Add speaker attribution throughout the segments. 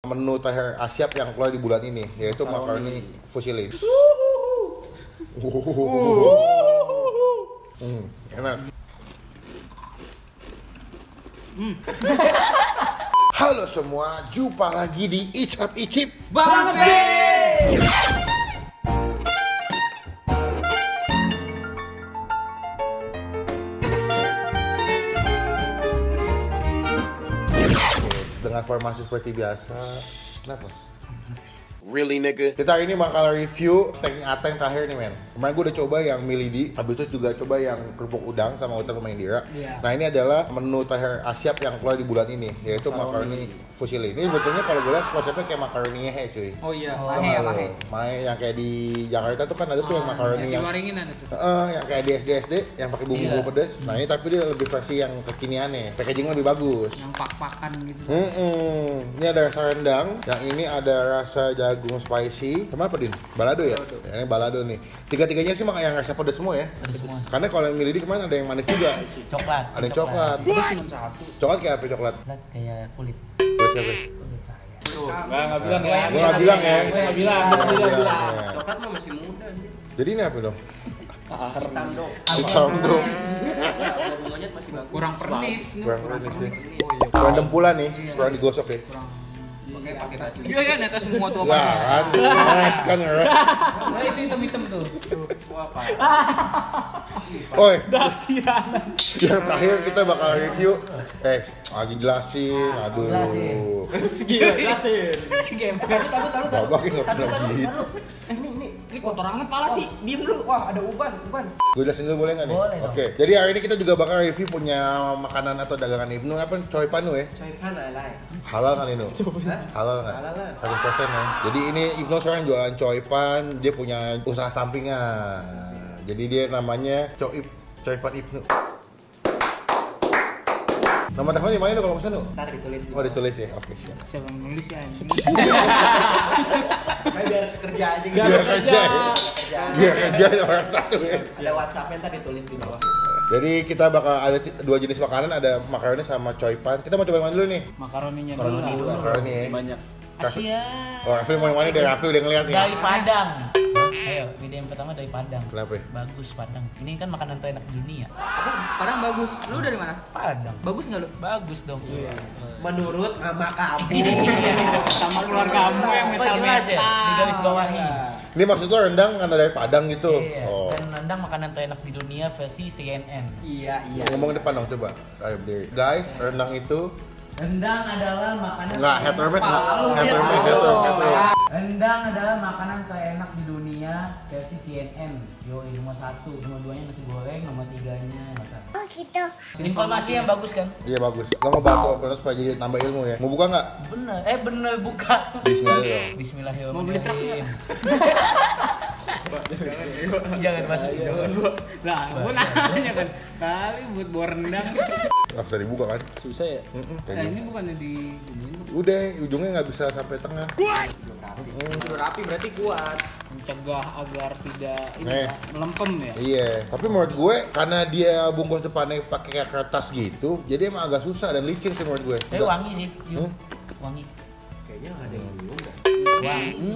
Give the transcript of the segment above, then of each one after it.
Speaker 1: menu terakhir Asyap yang keluar di bulan ini, yaitu makaroni fusilli. Enak. Halo semua, jumpa lagi di Icap Icip
Speaker 2: Bang B.
Speaker 1: Dengan formasi seperti biasa. Kenapa? Really nigga? Kita hari ini bakal review steak ateng terakhir nih men. Kemarin gue udah coba yang milidi, habis itu juga coba yang kerupuk udang sama Utar sama Indira. Nah ini adalah menu terakhir Asyap yang keluar di bulan ini, yaitu makaroni fusilli. Ini sebetulnya kalau gue lihat konsepnya kayak makaroni ngehe cuy.
Speaker 2: Oh iya, lahe.
Speaker 1: Mahe yang kayak di Jakarta tuh kan ada tuh yang makaroni yang
Speaker 2: Waringin ada tuh.
Speaker 1: yang kayak di SD yang pakai bumbu pedas. Nah ini tapi dia lebih versi yang kekiniannya, packaging lebih bagus.
Speaker 2: Yang pak-pakan gitu.
Speaker 1: Ini ada rasa rendang, yang ini ada rasa jagung spicy. Sama apa Din? Balado ya? Ini balado nih. Tiga-tiganya sih yang rasa pedas semua ya. Karena kalau yang milidi kemarin ada yang manis juga.
Speaker 3: Coklat.
Speaker 1: Ada yang coklat.
Speaker 2: Cuma satu.
Speaker 1: Coklat kayak apa coklat?
Speaker 3: Coklat kayak kulit.
Speaker 1: Buat siapa?
Speaker 3: Kulit saya.
Speaker 2: Enggak bilang ya.
Speaker 1: Gue nggak bilang ya.
Speaker 2: Gue nggak bilang.
Speaker 4: Coklat mah masih muda anjir.
Speaker 1: Jadi ini apa dong?
Speaker 4: Hitam dong.
Speaker 1: Hitam dong.
Speaker 4: Bau monyet masih bagus.
Speaker 2: Kurang pernis.
Speaker 1: Kurang pernis. Kurang dempulan nih, kurang digosok ya.
Speaker 2: Pakai batu. Iya kan atas semua tuh
Speaker 1: Ya
Speaker 2: apa?
Speaker 1: kan, ngeres kan ngeres.
Speaker 2: Nah itu hitam-hitam tuh.
Speaker 4: Wah, parah.
Speaker 1: Oi, yang terakhir kita bakal review. Lagi jelasin, aduh.
Speaker 2: Jelasin.
Speaker 1: Babak nggak pernah gitu.
Speaker 2: Ini kotor amat pala sih.
Speaker 4: Diem lu. Wah, ada uban.
Speaker 1: Gue jelasin dulu boleh nggak nih?
Speaker 3: Boleh dong.
Speaker 1: Oke, jadi hari ini kita juga bakal review punya makanan atau dagangan Ibnu apa? Coy Panu ya?
Speaker 4: Coy alay.
Speaker 1: Halal kan Ibnu? Halal nggak?
Speaker 4: Halal lah.
Speaker 1: 100% ya. Jadi ini Ibnu sekarang jualan Coy Pan, dia punya usaha sampingan. Jadi dia namanya Coy Pan Ibnu. Nama telepon di mana tuh kalau pesan tuh?
Speaker 4: Ntar ditulis di
Speaker 1: Oh ditulis ya, oke siap.
Speaker 2: Siapa yang nulis ya anjing?
Speaker 4: Kayak biar kerja aja gitu.
Speaker 1: Biar kerja orang satu ya.
Speaker 4: Ada WhatsApp-nya ntar ditulis di bawah.
Speaker 1: Jadi kita bakal ada dua jenis makanan, ada makaroni sama Coy Pan. Kita mau coba yang mana dulu nih?
Speaker 2: Makaroninya
Speaker 4: Makaroni
Speaker 2: dulu.
Speaker 4: dulu.
Speaker 1: Makaroni ya.
Speaker 4: Banyak.
Speaker 2: Asia.
Speaker 1: Oh, Raffi mau yang mana deh? Raffi udah ngeliat nih.
Speaker 3: Dari Padang. Ayo, ide yang pertama dari Padang.
Speaker 1: Kenapa ya?
Speaker 3: Bagus Padang. Ini kan makanan terenak di dunia.
Speaker 2: Padang bagus. Lu dari mana?
Speaker 3: Padang.
Speaker 2: Bagus enggak lu?
Speaker 3: Bagus dong.
Speaker 4: Menurut sama kamu.
Speaker 2: Sama keluarga kamu yang
Speaker 3: Apa jelas ya? Di garis bawahi.
Speaker 1: Ini maksud lo rendang karena dari Padang gitu?
Speaker 3: Iya.
Speaker 1: Oh.
Speaker 3: Dan rendang makanan terenak di dunia versi CNN.
Speaker 4: Iya.
Speaker 1: Ngomong depan dong coba. Ayo berdiri. Guys, rendang itu
Speaker 3: Rendang adalah makanan
Speaker 1: nggak hetermet nggak?
Speaker 3: Palu,
Speaker 1: Hetermet.
Speaker 3: Rendang adalah makanan terenak di dunia versi CNN. Yo, nomor 1, nomor 2-nya nasi goreng, nomor 3-nya masak.
Speaker 5: Oh gitu.
Speaker 3: Informasi yang bagus kan?
Speaker 1: Iya bagus. Lo mau bantu terus supaya jadi nambah ilmu ya. Mau buka nggak?
Speaker 3: Bener buka.
Speaker 1: Bismillah.
Speaker 3: Bismillahirrahmanirrahim.
Speaker 2: Mau beli truk nggak?
Speaker 3: Jangan masuk dulu.
Speaker 2: Lah, gua nanya kan. Kali buat bawa rendang.
Speaker 1: Nggak bisa dibuka kan?
Speaker 4: Susah ya?
Speaker 1: Kayak
Speaker 2: Nah,
Speaker 1: gini.
Speaker 2: ini bukannya di
Speaker 1: Udah, ujungnya nggak bisa sampai tengah.
Speaker 4: Udah rapi berarti kuat.
Speaker 2: mencegah agar tidak ini
Speaker 1: Nih.
Speaker 2: ya, melempem ya.
Speaker 1: Iya, tapi menurut gue karena dia bungkus depannya pakai kayak kertas gitu, jadi emang agak susah dan licin sih menurut gue.
Speaker 3: Tapi wangi sih, Cium. Wangi.
Speaker 4: Kayaknya nggak ada yang belum dah.
Speaker 3: Wangi.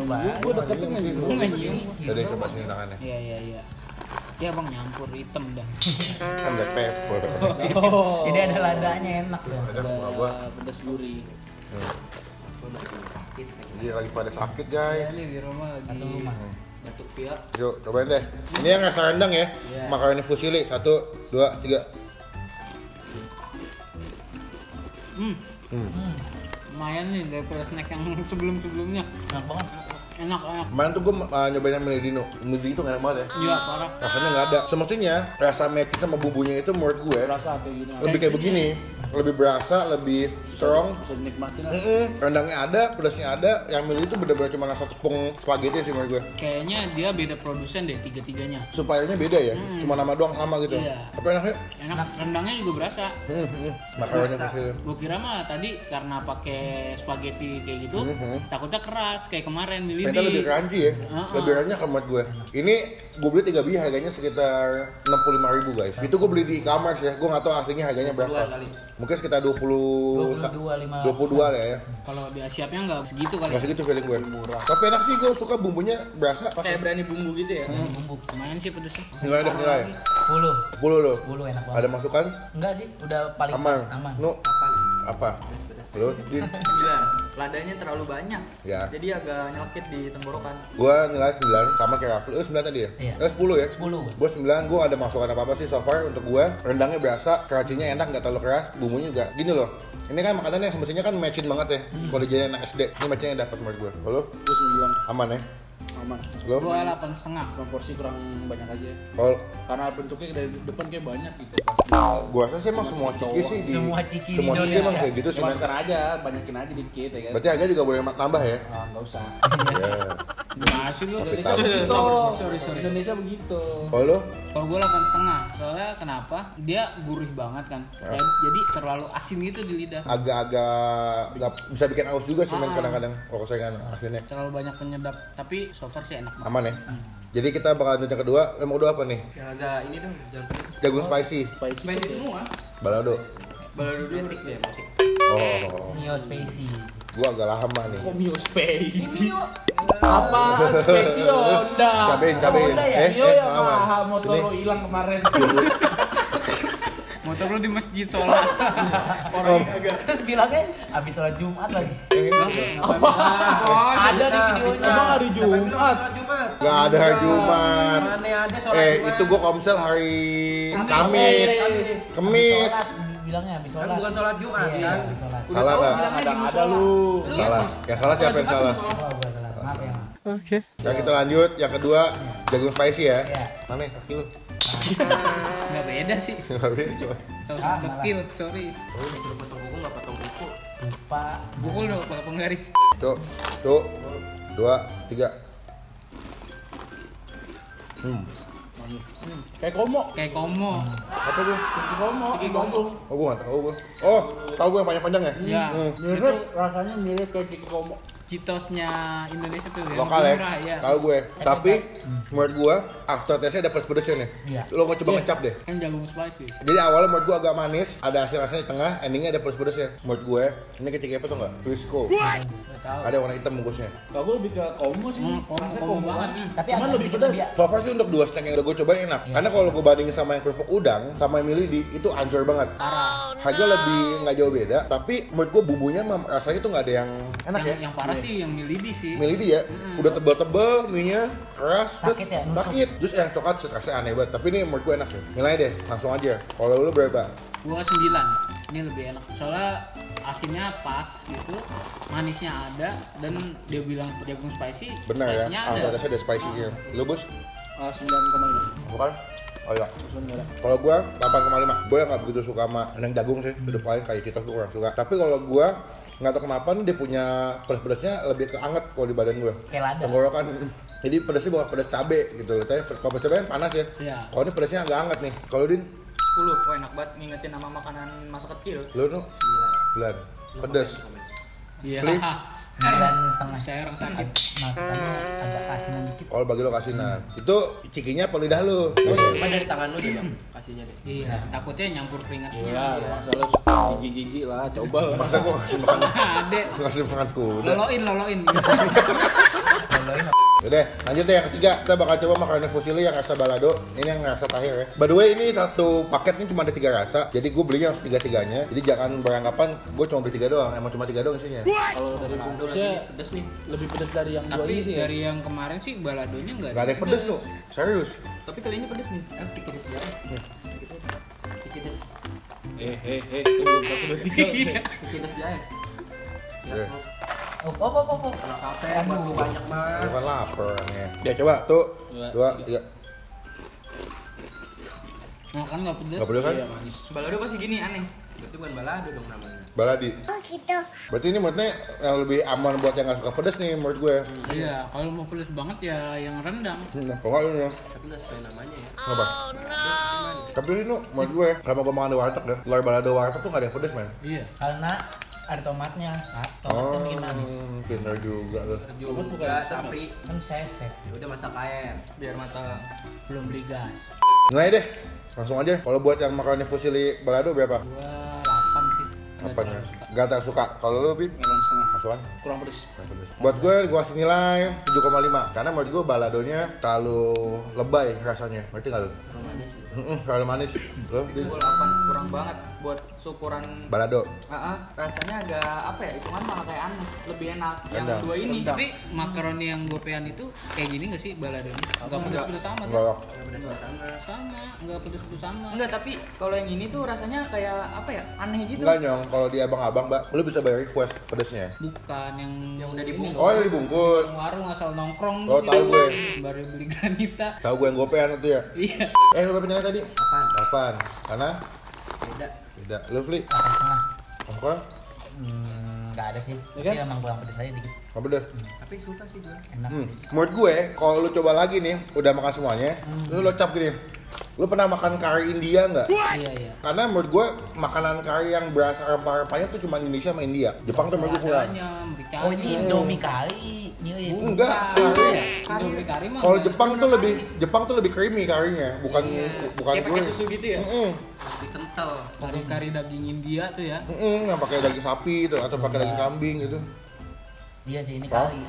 Speaker 3: Coba.
Speaker 4: Gua deketin aja.
Speaker 2: Gua nggak nyium.
Speaker 1: Jadi coba sini tangannya.
Speaker 2: Iya. Ya bang nyampur hitam dah.
Speaker 1: Kan black pepper.
Speaker 3: Jadi ada ladanya enak tuh.
Speaker 1: Ada gua.
Speaker 4: Pedas gurih. Sakit.
Speaker 1: Jadi lagi pada sakit guys.
Speaker 2: Ini di rumah lagi.
Speaker 3: Satu rumah.
Speaker 4: Batuk pilek.
Speaker 1: Yuk, cobain deh. Ini yang rasa rendang ya.
Speaker 2: Iya.
Speaker 1: Makaroni fusilli. 1, 2, 3.
Speaker 2: Lumayan nih daripada snack yang sebelum-sebelumnya.
Speaker 3: Enak banget.
Speaker 2: Enak.
Speaker 1: Kemarin tuh gue nyobain yang Milidino. Milidino tuh enak banget ya.
Speaker 2: Iya parah.
Speaker 1: Rasanya nggak ada. Semestinya rasa mecin sama bumbunya itu menurut gue
Speaker 4: Rasa kayak gini.
Speaker 1: lebih kayak begini. Lebih berasa, lebih strong.
Speaker 4: Bisa dinikmatin lah.
Speaker 1: Rendangnya ada, pedasnya ada. Yang milih itu bener-bener cuma rasa tepung spaghetti sih menurut gue.
Speaker 2: Kayaknya dia beda produsen deh tiga-tiganya.
Speaker 1: Supplier-nya beda ya, cuma nama doang sama gitu.
Speaker 2: Iya.
Speaker 1: Apa enaknya?
Speaker 2: Enak. Rendangnya juga berasa.
Speaker 1: Makaroni fusilli.
Speaker 2: Gue kira mah tadi karena pakai spaghetti kayak gitu, takutnya keras kayak kemarin milih
Speaker 1: Ternyata lebih crunchy ya, lebih renyah kalau menurut gue. Ini gue beli 3 biji harganya sekitar 65.000 guys. Itu gue beli di e-commerce ya, gue nggak tahu aslinya harganya berapa. Mungkin sekitar 22 lah ya.
Speaker 2: Kalau di Asia-nya nggak segitu kali.
Speaker 1: Nggak segitu feeling gue. Tapi enak sih, gue suka bumbunya berasa.
Speaker 2: Kayak berani bumbu gitu ya.
Speaker 3: Bumbu.
Speaker 2: Lumayan sih pedesnya.
Speaker 1: Nilai dah nilai.
Speaker 3: 10.
Speaker 1: 10 lo.
Speaker 3: 10 enak banget.
Speaker 1: Ada masukan?
Speaker 3: Enggak sih, udah paling
Speaker 1: Aman.
Speaker 3: pas, aman.
Speaker 1: No. Apa? Lo, Din?
Speaker 5: 9. Ladanya terlalu banyak.
Speaker 1: Ya.
Speaker 5: Jadi agak nyelkit di tenggorokan.
Speaker 1: Gua nilai 9 sama kayak Rafli. 9 tadi ya?
Speaker 3: Iya.
Speaker 1: 10 ya?
Speaker 3: 10.
Speaker 1: Gua 9, gua gak ada masukan apa-apa sih so far untuk gua. Rendangnya berasa, keracinya enak, gak terlalu keras, bumbunya juga. Gini loh. Ini kan makanan yang semestinya kan matchin banget ya. Kalau dijadiin anak SD, ini matchingnya dapat menurut gua. Kalau
Speaker 4: Gue 9
Speaker 1: aman ya?
Speaker 4: aman.
Speaker 1: Lo?
Speaker 2: Gua 8,5.
Speaker 4: Proporsi kurang banyak aja.
Speaker 1: Kalau
Speaker 4: Karena bentuknya dari depan kayak banyak gitu.
Speaker 1: gua rasa sih emang semua ciki sih di
Speaker 3: Semua ciki di
Speaker 1: semua ciki
Speaker 3: Indonesia.
Speaker 1: emang kayak gitu sih. Men.
Speaker 4: Masukkan aja, banyakin aja dikit ya kan.
Speaker 1: Berarti harga juga boleh tambah ya?
Speaker 4: Ah, nggak usah.
Speaker 1: Iya.
Speaker 2: Masih lu.
Speaker 4: Indonesia
Speaker 1: Tapi
Speaker 4: begitu.
Speaker 2: Sorry.
Speaker 4: Indonesia begitu.
Speaker 1: Kalau lo?
Speaker 2: Kalau gua 8,5. Soalnya kenapa? Dia gurih banget kan. Jadi terlalu asin gitu di lidah.
Speaker 1: Agak-agak nggak bisa bikin aus juga sih men kadang-kadang kalau saya kan asinnya.
Speaker 2: Terlalu banyak penyedap. Tapi so far sih enak banget.
Speaker 1: Aman ya? Jadi kita bakal lanjut yang kedua. Lo mau kedua apa nih?
Speaker 5: Yang agak ini dong, jangan pedes.
Speaker 1: Jagung spicy,
Speaker 4: Spicy.
Speaker 2: Spicy semua.
Speaker 1: balado.
Speaker 5: Balado dulu deh, matik.
Speaker 1: Oh,
Speaker 3: Mio Spacey.
Speaker 1: gua agak lama nih.
Speaker 4: Kok Mio Spicy? Apa? Spicy Honda.
Speaker 1: Cabein.
Speaker 3: Honda ya?
Speaker 4: Mio yang
Speaker 1: lawan.
Speaker 4: mahal, motor
Speaker 1: Sini.
Speaker 4: lo hilang kemarin.
Speaker 2: Motor lu di masjid sholat.
Speaker 3: Terus bilangnya abis sholat Jumat lagi.
Speaker 4: Apa?
Speaker 3: Ada di videonya.
Speaker 4: Emang hari Jumat?
Speaker 1: Gak ada hari Jumat.
Speaker 5: Mana ada sholat Jumat.
Speaker 1: Itu gua komsel hari Kamis. Kemis.
Speaker 3: Sholat, bilangnya abis sholat.
Speaker 5: Kan bukan sholat Jumat,
Speaker 3: Iya,
Speaker 5: kan?
Speaker 3: abis sholat.
Speaker 1: Salah nggak?
Speaker 4: Ada lu.
Speaker 1: Salah. Yang salah siapa yang salah?
Speaker 3: Oh, gua sholat. Maaf ya, Mak.
Speaker 1: Yang kita lanjut, yang kedua jagung spicy ya.
Speaker 3: Iya.
Speaker 1: Mana kaki lu?
Speaker 2: Nggak beda sih.
Speaker 1: Nggak beda, coba.
Speaker 2: Sama kecil, sorry.
Speaker 5: Disuruh potong kuku nggak potong kuku.
Speaker 3: Lupa.
Speaker 2: Bukul dong pakai penggaris.
Speaker 1: Tuh, 2, 3.
Speaker 4: Kayak komo.
Speaker 2: Kayak komo.
Speaker 1: Apa tuh?
Speaker 4: Kayak komo.
Speaker 2: Ciki komo.
Speaker 1: Oh, gua nggak tahu gua. Oh, tahu gua yang panjang-panjang ya?
Speaker 2: Ya.
Speaker 4: Mirip, rasanya mirip kayak Ciki komo.
Speaker 2: Citosnya Indonesia tuh yang
Speaker 1: Lokal ya,
Speaker 2: murah, ya.
Speaker 1: tahu gue. Tapi menurut gue after taste-nya ada pedesnya nih.
Speaker 3: Iya.
Speaker 1: Lo nggak coba
Speaker 2: Iya.
Speaker 1: ngecap deh.
Speaker 2: Kan jagung spicy.
Speaker 1: Jadi awalnya menurut gue agak manis, ada hasil rasanya di tengah, endingnya ada pedes-pedesnya. Menurut gue, ini kecil apa tuh nggak? Twisco.
Speaker 2: Nggak tahu.
Speaker 1: Ada warna hitam bungkusnya.
Speaker 4: Kalau gue lebih ke komo sih. Rasanya
Speaker 2: Komo banget.
Speaker 3: Tapi
Speaker 4: Cuman
Speaker 3: agak
Speaker 4: lebih
Speaker 3: sedikit
Speaker 4: pedas.
Speaker 3: lebih.
Speaker 1: So far sih untuk dua snack yang udah gue cobain enak. Karena kalau gue bandingin sama yang kerupuk udang, sama yang milidi, itu ancur banget. Harga lebih nggak jauh beda, tapi menurut gue bumbunya rasanya tuh nggak ada yang enak ya.
Speaker 2: Yang parah sih yang milidi sih.
Speaker 1: Milidi ya, udah tebel-tebel, minyak keras,
Speaker 3: Sakit ya, nusuk.
Speaker 1: sakit. Terus yang coklat rasanya aneh banget. Tapi ini menurut gue enak ya. Nilai deh, langsung aja. Kalau lu berapa?
Speaker 2: Gua 9. Ini lebih enak. Soalnya asinnya pas gitu, manisnya ada, dan dia bilang jagung spicy.
Speaker 1: Benar ya,
Speaker 2: spicy-nya ada.
Speaker 1: atasnya ada spicy-nya. Lu bos?
Speaker 4: 9,5.
Speaker 1: Bukan? Oh iya. Kalau gua 8,5. Gua nggak begitu suka sama rendang jagung sih. Udah paling kayak Citos gua kurang suka. Tapi kalau gua nggak tahu kenapa nih dia punya pedas-pedasnya lebih ke anget kalau di badan gua.
Speaker 3: Kayak lada.
Speaker 1: Tenggorokan. Jadi pedasnya bukan pedas cabe gitu loh. Tapi kalau pedas cabe kan panas ya.
Speaker 2: Iya.
Speaker 1: Kalau ini pedasnya agak anget nih. Kalau Din,
Speaker 5: 10. Wah, enak banget ngingetin nama makanan masa kecil.
Speaker 1: lu tuh 9. Pedas.
Speaker 2: Iya.
Speaker 1: Flip.
Speaker 3: 9,5.
Speaker 2: Saya orang sakit.
Speaker 3: Makannya agak kasinan dikit.
Speaker 1: Kalau bagi lo kasinan. Itu cikinya apa lidah lu?
Speaker 5: Coba dari tangan lu deh, Bang. Kasihnya deh.
Speaker 2: Iya, takutnya nyampur keringatnya.
Speaker 4: Iya, masalah gigi-gigi lah, coba lah.
Speaker 1: Masa gua ngasih makan
Speaker 2: Ade.
Speaker 1: ngasih makan kuda.
Speaker 2: Loloin.
Speaker 3: Loloin
Speaker 1: Udah, lanjut deh yang ketiga. Kita bakal coba makanan fusili yang rasa balado. Ini yang rasa terakhir ya. By the way, ini satu paket ini cuma ada 3 rasa. Jadi gue belinya harus 3-3-nya. Jadi jangan beranggapan gue cuma beli 3 doang. Emang cuma 3 doang isinya.
Speaker 4: Kalau dari bungkusnya
Speaker 5: Pedes nih.
Speaker 4: lebih pedas dari yang dua
Speaker 2: Tapi
Speaker 4: ini sih ya.
Speaker 2: dari yang kemarin sih baladonya nggak
Speaker 1: Gak ada yang pedes tuh. Serius.
Speaker 5: Tapi kali ini pedes nih. Tikides aja. Tikides.
Speaker 4: Belum 1, 2, 3.
Speaker 5: Tikides aja.
Speaker 1: Oke.
Speaker 3: Oh.
Speaker 5: Kalau kafe baru banyak banget.
Speaker 1: Bukan lapar orangnya. Ya coba tuh. 2, 3.
Speaker 2: Nah, kan nggak pedes.
Speaker 1: Gak boleh kan?
Speaker 4: Iya, manis.
Speaker 5: Balado pasti gini aneh. Berarti bukan balado dong namanya.
Speaker 1: Baladi.
Speaker 6: Oh gitu.
Speaker 1: Berarti ini menurutnya yang lebih aman buat yang gak suka pedes nih menurut gue.
Speaker 2: Iya, kalau mau pedes banget ya yang rendang.
Speaker 1: Kalau nggak ini ya.
Speaker 5: Tapi nggak sesuai namanya ya.
Speaker 1: Apa? Tapi ini menurut gue, kalau gue makan di warteg ya, telur balado warteg tuh gak ada yang pedes men.
Speaker 2: Iya.
Speaker 3: Karena ada tomatnya. Tomatnya bikin manis.
Speaker 1: Pinter juga loh.
Speaker 5: Juga sapri.
Speaker 3: Kan saya chef.
Speaker 5: Ya udah masak air biar matang.
Speaker 2: Belum beli gas.
Speaker 1: Nilai deh, langsung aja. Kalau buat yang makaroni fusili balado berapa?
Speaker 2: Gua 8 sih.
Speaker 1: Apanya? Gak terlalu suka. Kalau lu, Bib?
Speaker 5: Melon setengah.
Speaker 1: Masukan?
Speaker 5: Kurang pedes.
Speaker 1: Buat gue kasih nilai 7,5 karena menurut gue baladonya terlalu lebay rasanya. Ngerti gak lu?
Speaker 5: Kurang manis gitu.
Speaker 1: Terlalu manis. Lu, Bib?
Speaker 6: Pukul 8 kurang banget buat syukuran.
Speaker 1: Balado.
Speaker 6: Rasanya agak apa ya? Hitungan malah kayak aneh. Lebih enak yang
Speaker 1: Rendang.
Speaker 6: dua ini.
Speaker 2: Tapi makaroni yang gopean itu kayak gini nggak sih baladonya? Enggak pedes-pedes sama tuh.
Speaker 1: Enggak.
Speaker 2: Sama, enggak pedes-pedes sama.
Speaker 6: Enggak, tapi kalau yang ini tuh rasanya kayak apa ya? Aneh gitu.
Speaker 1: Enggak nyong, kalau di abang-abang, Mbak, lu bisa bayar request pedesnya.
Speaker 2: Bukan yang
Speaker 6: udah dibungkus.
Speaker 1: Oh, yang dibungkus.
Speaker 2: warung asal nongkrong
Speaker 1: Oh, tahu gue.
Speaker 2: baru beli granita.
Speaker 1: Tahu gue yang gopean itu ya?
Speaker 2: Iya.
Speaker 1: Lu berapa nilai tadi? 8. Karena
Speaker 5: Beda.
Speaker 1: beda. Lu, Fli?
Speaker 3: 8,5.
Speaker 1: Apa?
Speaker 3: Nggak ada sih.
Speaker 5: Ya
Speaker 3: Tapi
Speaker 5: kan?
Speaker 3: emang kurang pedes aja dikit.
Speaker 1: Apa deh?
Speaker 6: Tapi suka sih gue.
Speaker 3: Enak.
Speaker 1: Menurut gue, kalau lu coba lagi nih, udah makan semuanya, lu locap gini. Lu pernah makan kari India nggak?
Speaker 2: Iya.
Speaker 1: Karena menurut gue, makanan kari yang berasa rempah-rempahnya tuh cuma Indonesia sama India. Jepang tuh menurut gue kurang.
Speaker 2: Adanya, merica.
Speaker 3: Oh ini Indomie kali. Ini itu.
Speaker 1: Enggak, kari.
Speaker 2: Indomie kari mah.
Speaker 1: Kalau Jepang tuh lebih creamy karinya, bukan
Speaker 6: Kayak
Speaker 1: gue.
Speaker 6: pakai susu gitu ya.
Speaker 5: Lebih kental.
Speaker 2: kari daging India tuh ya.
Speaker 1: Yang pakai daging sapi itu atau pakai daging kambing gitu.
Speaker 3: Iya sih ini
Speaker 1: Hah?
Speaker 3: kali.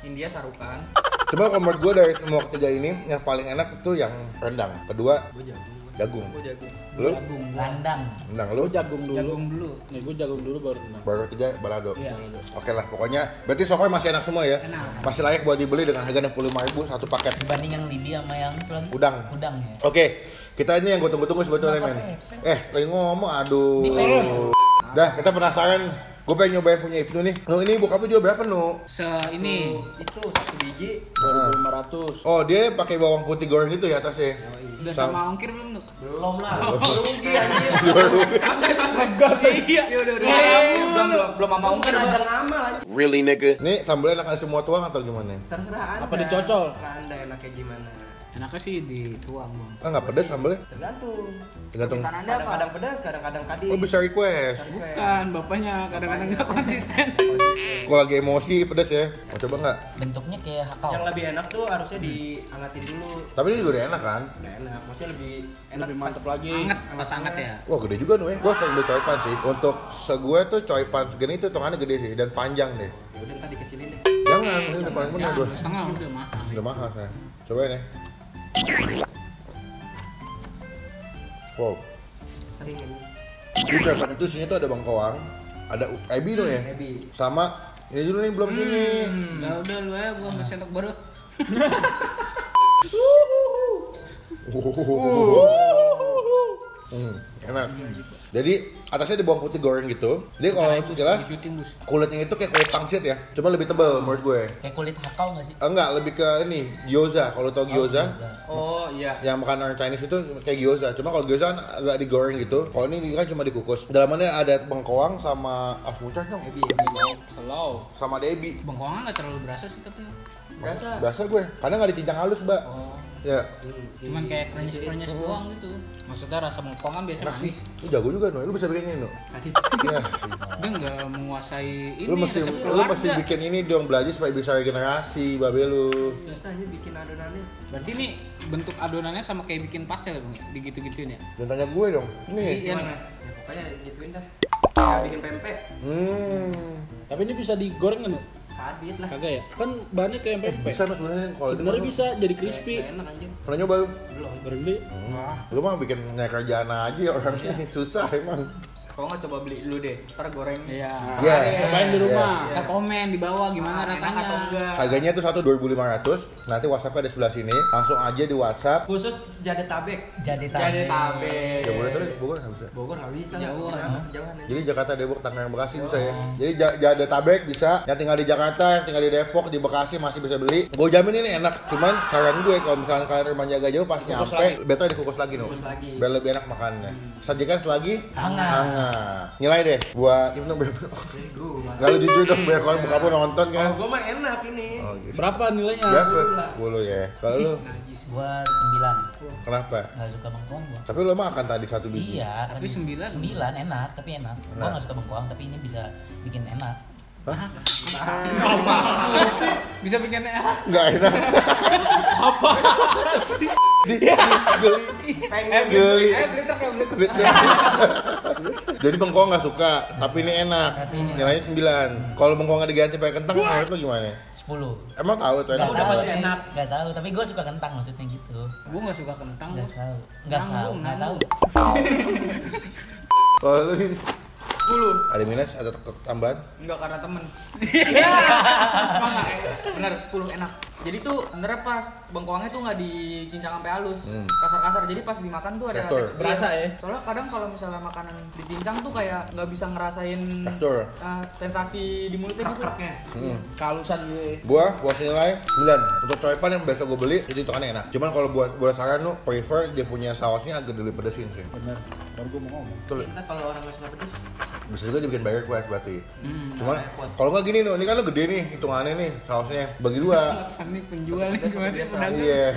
Speaker 6: India sarukan.
Speaker 1: Cuma kalau menurut gue dari semua ketiga ini yang paling enak itu yang rendang. Kedua jagung.
Speaker 6: Gue jagung.
Speaker 1: Lu?
Speaker 3: Landang.
Speaker 1: Rendang lu?
Speaker 5: Lu jagung dulu.
Speaker 2: Jagung dulu.
Speaker 5: Nih gue jagung dulu baru tenang.
Speaker 1: Baru tiga balado.
Speaker 2: Iya.
Speaker 1: Oke lah, pokoknya berarti Sokoi masih enak semua ya.
Speaker 2: Enak.
Speaker 1: Masih layak buat dibeli dengan harga 65.000 satu paket
Speaker 3: Dibanding yang lidi sama yang itu lagi.
Speaker 1: udang.
Speaker 3: Udang ya.
Speaker 1: Oke, kita ini yang gue tunggu-tunggu sebetulnya men. Lagi ngomong, aduh. Dah, kita penasaran. Gue pengen nyobain punya Ibnu nih. Nu ini bokap lu jual berapa nu?
Speaker 2: Ini
Speaker 5: Itu 1 biji
Speaker 1: 2.500. Oh dia pakai bawang putih goreng gitu ya atasnya.
Speaker 2: udah sama ongkir belum tuh?
Speaker 5: belum lah. Rugi anjir.
Speaker 2: Iya, udah.
Speaker 6: Belum sama
Speaker 5: Mungkin aja ngamal aja.
Speaker 1: Really nigga. Nih sambalnya enak semua tuang atau gimana?
Speaker 5: Terserah Anda.
Speaker 7: Apa dicocol?
Speaker 5: Terserah Anda enaknya gimana.
Speaker 2: Enaknya sih dituang, Bang.
Speaker 1: Nggak pedas sambalnya?
Speaker 5: Tergantung.
Speaker 1: Tergantung.
Speaker 6: Permintaan Anda apa?
Speaker 5: Kadang-kadang pedas, kadang-kadang kadis.
Speaker 1: Oh bisa request.
Speaker 2: Bukan, bapaknya kadang-kadang nggak konsisten.
Speaker 1: Kalau lagi emosi pedas ya. Mau coba nggak?
Speaker 3: Bentuknya kayak hakau.
Speaker 5: Yang lebih enak tuh harusnya diangetin dulu.
Speaker 1: Tapi ini juga udah enak kan?
Speaker 5: Udah enak, maksudnya lebih enak
Speaker 7: Lebih mantep
Speaker 5: pas-
Speaker 7: lagi.
Speaker 2: Pas anget ya.
Speaker 1: Wah gede juga nih. Gue sering beli coipan sih. Untuk segue tuh coipan segini tuh hitungannya gede sih dan panjang deh.
Speaker 5: Ya udah ntar dikecilin deh.
Speaker 1: Jangan, ini udah paling bener
Speaker 2: Jangan,
Speaker 1: dua.
Speaker 2: setengah udah mahal.
Speaker 1: Udah mahal saya. Cobain ya. Wow.
Speaker 5: Sering ini.
Speaker 1: Di coipan itu sini tuh ada bengkoang, ada ebi dong ya.
Speaker 5: Ebi.
Speaker 1: Sama ini dulu nih belum sini.
Speaker 2: Udah lu ya, gua ambil sendok baru.
Speaker 1: Enak. Jadi atasnya ada bawang putih goreng gitu. Jadi kalau jelas
Speaker 2: Dicutin, Bus.
Speaker 1: kulitnya itu kayak kulit pangsit ya, cuma lebih tebal menurut gue.
Speaker 3: Kayak kulit hakau nggak sih?
Speaker 1: Enggak, lebih ke ini gyoza. Kalau tau gyoza,
Speaker 6: Oh iya.
Speaker 1: yang makan orang Chinese itu kayak gyoza. Cuma kalau gyoza kan agak digoreng gitu. Kalau ini kan cuma dikukus. Dalamannya ada bengkoang sama muncah dong.
Speaker 5: Ebi.
Speaker 7: Slow.
Speaker 1: Sama ada ebi.
Speaker 2: Bengkoangnya nggak terlalu berasa sih tapi.
Speaker 6: Berasa.
Speaker 1: Biasa gue, karena nggak dicincang halus, Mbak.
Speaker 2: Oh,
Speaker 1: Ya,
Speaker 2: cuman kayak krenyes doang gitu. Maksudnya rasa bengkoang kan biasanya
Speaker 1: enak sih.
Speaker 2: manis.
Speaker 1: Lu jago juga, no. Lu bisa bikin ini, no.
Speaker 5: Adit.
Speaker 1: Ya.
Speaker 2: Dia nggak menguasai ini.
Speaker 1: Lu mesti
Speaker 2: resep
Speaker 1: lu mesti
Speaker 2: keluarga.
Speaker 1: bikin ini dong, belajar supaya bisa regenerasi, babe lu.
Speaker 5: Susah aja bikin adonannya.
Speaker 2: Berarti ini bentuk adonannya sama kayak bikin pastel ya, Bang? Digitu-gituin ya?
Speaker 1: Jangan tanya gue dong. Nih.
Speaker 2: Iya.
Speaker 5: Gimana? Ya pokoknya gituin dah. Kayak bikin pempek.
Speaker 7: Tapi ini bisa digoreng kan?
Speaker 5: Kadit lah.
Speaker 7: Kagak ya? Kan bahannya kayak pempek.
Speaker 1: Bisa mas sebenarnya kalau
Speaker 7: Sebenarnya bisa jadi crispy.
Speaker 5: Gak enak anjir.
Speaker 1: Pernah nyoba lu?
Speaker 5: Belum.
Speaker 7: Goreng dulu.
Speaker 1: Lu mah bikin nyari kerjaan aja orang ini susah emang.
Speaker 6: Kalau nggak coba beli dulu deh. Ntar goreng.
Speaker 2: Iya.
Speaker 1: Iya.
Speaker 7: Cobain di rumah.
Speaker 2: Kita komen di bawah gimana
Speaker 6: Enak
Speaker 2: rasanya.
Speaker 6: atau enggak?
Speaker 1: Harganya tuh 2.500. Nanti WhatsApp-nya ada sebelah sini. Langsung aja di WhatsApp.
Speaker 5: Khusus Jadetabek.
Speaker 3: Jadi
Speaker 6: Jadi
Speaker 3: tabe.
Speaker 6: tabe.
Speaker 1: Ya boleh tuh, Bogor nggak bisa.
Speaker 5: Bogor nggak bisa lah.
Speaker 2: Jauh,
Speaker 5: Kenapa? Jauhan aja.
Speaker 1: Jadi Jakarta, Depok, Tangerang, Bekasi bisa ya. Jadi Jadetabek bisa. Yang tinggal di Jakarta, yang tinggal di Depok, di Bekasi masih bisa beli. Gue jamin ini enak. Cuman saran gue kalau misalnya kalian rumahnya agak jauh pas nyampe, better dikukus lagi no.
Speaker 5: Kukus lagi.
Speaker 1: Biar lebih enak makannya. Sajikan selagi
Speaker 3: Hangat.
Speaker 1: hangat. Nilai deh buat Ibnu berapa?
Speaker 5: Jadi gua.
Speaker 1: Enggak lu jujur dong, biar kalau buka pun nonton kan.
Speaker 5: Oh, gua mah enak ini.
Speaker 1: Oh, gitu.
Speaker 7: Berapa nilainya?
Speaker 1: Berapa? 10 ya. Kalau lu
Speaker 3: Gua 9.
Speaker 1: kenapa?
Speaker 3: Nggak suka bengkoang gua.
Speaker 1: Tapi lu makan tadi satu biji.
Speaker 3: Iya.
Speaker 2: Tapi 9.
Speaker 3: 9 enak, tapi enak. Gua
Speaker 1: Nah.
Speaker 3: nggak suka bengkoang, tapi ini bisa bikin enak.
Speaker 6: Bisa bikin
Speaker 1: Nggak enak. Apa sih? Geli. Jadi bengkoang nggak suka, tapi ini enak. Nilainya 9. Kalau bengkoang nggak diganti pakai kentang, menurut lu gimana?
Speaker 3: 10.
Speaker 1: Emang tahu tuh enak?
Speaker 3: Gak tahu sih enak. Gak tahu, tapi gue suka kentang maksudnya gitu.
Speaker 2: Gue nggak suka kentang.
Speaker 3: Gak tahu. Gak tahu.
Speaker 1: Kalau lu nih
Speaker 6: 10.
Speaker 1: ada minus, ada tambahan?
Speaker 6: Enggak karena temen. Bener 10 enak. Jadi tuh bener pas bengkoangnya tuh nggak dicincang sampai halus, kasar-kasar. Jadi pas dimakan tuh ada
Speaker 1: Tekstur.
Speaker 6: tekstur.
Speaker 7: Berasa ya?
Speaker 6: Soalnya kadang kalau misalnya makanan dicincang tuh kayak nggak bisa ngerasain
Speaker 1: Tekstur.
Speaker 6: sensasi di mulutnya gitu.
Speaker 7: Kalusan gitu ya.
Speaker 1: Gua kasih nilai 9. Untuk coipan yang biasa gue beli, itu hitungannya enak. Cuman kalau buat saran lu, prefer dia punya sausnya agak lebih pedesin sih.
Speaker 7: Bener, baru gue mau ngomong.
Speaker 1: Betul.
Speaker 5: Kita kalau orang nggak suka pedes,
Speaker 1: Bisa juga dibikin burger request berarti. Cuman kalau nggak gini ini kan lu gede nih hitungannya nih sausnya. Bagi 2.
Speaker 2: Alasan nih penjual nih masih pedagang.
Speaker 1: Iya.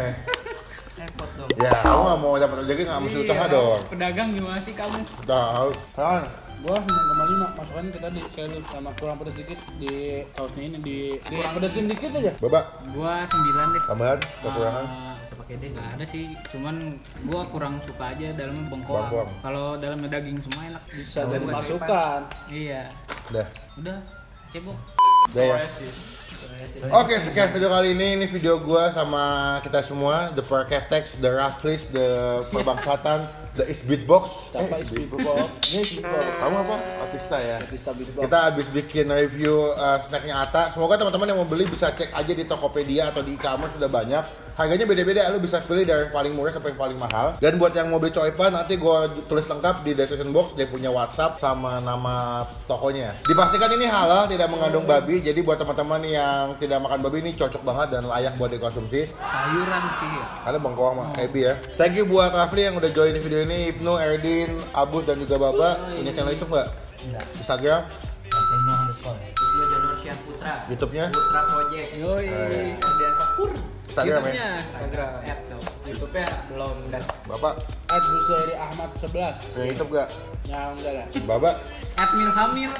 Speaker 5: repot dong.
Speaker 1: Ya, kamu nggak mau dapat rezeki nggak mesti usaha dong.
Speaker 2: Pedagang gimana sih kamu?
Speaker 1: Tahu. Kan.
Speaker 7: Gua 9,5 masukan ke tadi kayak lu sama kurang pedas dikit di sausnya ini di pedesin dikit aja.
Speaker 1: Babak,
Speaker 2: Gua 9 deh.
Speaker 1: tambahan, kekurangan.
Speaker 5: Bisa pakai deh.
Speaker 2: Nggak ada sih, cuman gua kurang suka aja dalamnya bengkoang.
Speaker 1: Bengkoang.
Speaker 2: Kalau dalamnya daging semua enak.
Speaker 7: Bisa
Speaker 5: Oh,
Speaker 7: dari
Speaker 5: bukan
Speaker 7: masukan.
Speaker 2: Iya.
Speaker 1: Udah.
Speaker 2: Udah. Cebok.
Speaker 1: Udah ya. Oke, sekian video kali ini. Ini video gua sama kita semua, The Perketex, The Raffles, The Perbangsatan, The Is Beatbox.
Speaker 7: Siapa is beatbox? Ini is beatbox.
Speaker 1: Kamu apa? Artista ya.
Speaker 7: Artista beatbox.
Speaker 1: Kita habis bikin review snacknya Ata. Semoga teman-teman yang mau beli bisa cek aja di Tokopedia atau di e-commerce, sudah banyak. Harganya beda-beda, lu bisa pilih dari yang paling murah sampai yang paling mahal. Dan buat yang mau beli coipan, nanti gua tulis lengkap di description box. Dia punya WhatsApp sama nama tokonya. Dipastikan ini halal, tidak mengandung babi. Jadi buat teman-teman yang tidak makan babi, ini cocok banget dan layak buat dikonsumsi.
Speaker 2: Sayuran sih.
Speaker 1: Ada bengkoang mah, Ebi ya. Thank you buat Rafli yang udah join di video ini, Ibnu, Erdin, Abus dan juga Baba. Punya channel YouTube nggak?
Speaker 3: Enggak.
Speaker 1: Instagram,
Speaker 3: _.
Speaker 5: Video Janur Syah Putra.
Speaker 1: YouTube-nya,
Speaker 5: Putra Project.
Speaker 2: Yoi.
Speaker 6: Ardian Sakur.
Speaker 1: Instagram ya.
Speaker 2: YouTube-nya.
Speaker 6: Instagram.
Speaker 5: Add dong.
Speaker 6: YouTube-nya belum dan
Speaker 1: Bapak,
Speaker 7: Busairi Ahmad 11.
Speaker 1: punya YouTube nggak?
Speaker 7: Yang enggak lah.
Speaker 1: Baba,
Speaker 2: Admin Hamil.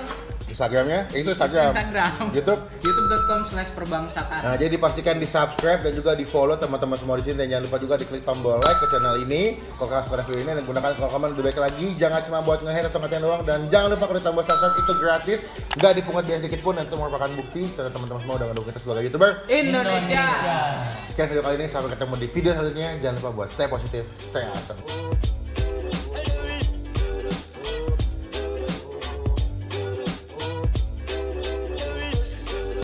Speaker 1: Instagramnya, itu Instagram.
Speaker 2: Instagram.
Speaker 1: YouTube.
Speaker 2: youtube.com/perbangsatan.
Speaker 1: Nah, jadi dipastikan di subscribe dan juga di follow teman-teman semua di sini, dan jangan lupa juga diklik tombol like ke channel ini kalau kalian suka video ini, dan gunakan kalau komen lebih baik lagi. Jangan cuma buat nge-hate atau ngatain doang, dan jangan lupa klik tombol subscribe, itu gratis, nggak dipungut biaya sedikit pun, dan itu merupakan bukti karena teman-teman semua udah ngedukung kita sebagai YouTuber.
Speaker 2: Indonesia.
Speaker 1: Sekian video kali ini, sampai ketemu di video selanjutnya. Jangan lupa buat stay positif, stay awesome.